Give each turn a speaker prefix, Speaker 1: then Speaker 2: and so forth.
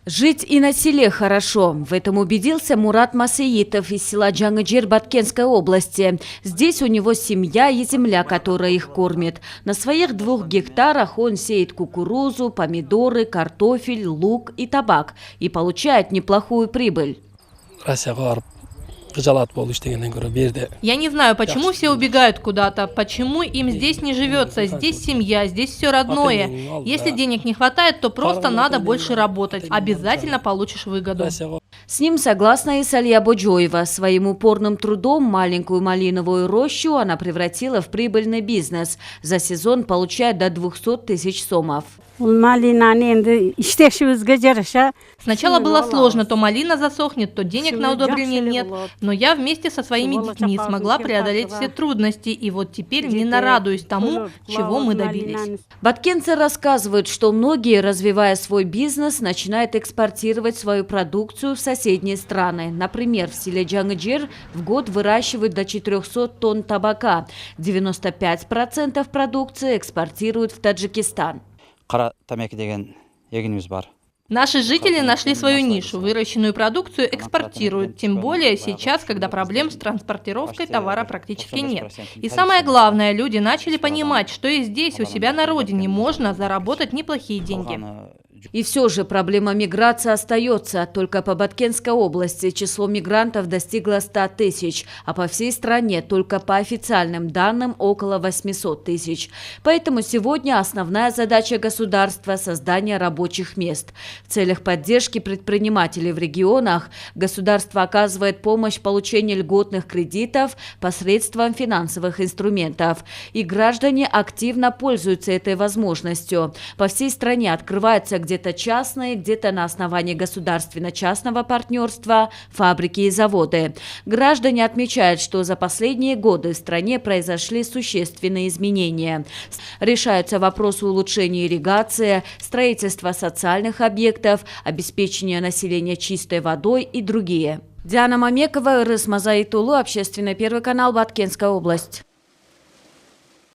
Speaker 1: Жить и на селе хорошо. В этом убедился Мурат Масеитов из села Джангыджир Баткенской области. Здесь у него семья и земля, которая их кормит. На своих 2 гектарах он сеет кукурузу, помидоры, картофель, лук и табак. И получает неплохую прибыль.
Speaker 2: Я не знаю, почему все убегают куда-то, почему им здесь не живется, здесь семья, здесь все родное. Если денег не хватает, то просто надо больше работать, обязательно получишь выгоду.
Speaker 1: С ним согласна и Салья Боджоева. Своим упорным трудом маленькую малиновую рощу она превратила в прибыльный бизнес. За сезон получает до 200 тысяч сомов.
Speaker 2: Сначала было сложно, то малина засохнет, то денег на удобрение нет. Но я вместе со своими детьми смогла преодолеть все трудности. И вот теперь не нарадуюсь тому, чего мы добились.
Speaker 1: Баткенцы рассказывают, что многие, развивая свой бизнес, начинают экспортировать свою продукцию в соседние страны. Например, в селе Джангыджир в год выращивают до 400 тонн табака. 95% продукции экспортируют в Таджикистан.
Speaker 2: Наши жители нашли свою нишу, выращенную продукцию экспортируют, тем более сейчас, когда проблем с транспортировкой товара практически нет. И самое главное, люди начали понимать, что и здесь, у себя на родине, можно заработать неплохие деньги.
Speaker 1: И все же проблема миграции остается. Только по Баткенской области число мигрантов достигло 100 тысяч, а по всей стране только по официальным данным около 800 тысяч. Поэтому сегодня основная задача государства – создание рабочих мест. В целях поддержки предпринимателей в регионах государство оказывает помощь в получении льготных кредитов посредством финансовых инструментов. И граждане активно пользуются этой возможностью. По всей стране открываются где-то частные, где-то на основании государственно-частного партнерства, фабрики и заводы. Граждане отмечают, что за последние годы в стране произошли существенные изменения. Решаются вопросы улучшения ирригации, строительства социальных объектов, обеспечения населения чистой водой и другие. Диана Мамекова, Ирыс Мазаитулу, Общественный первый канал, Баткенская область.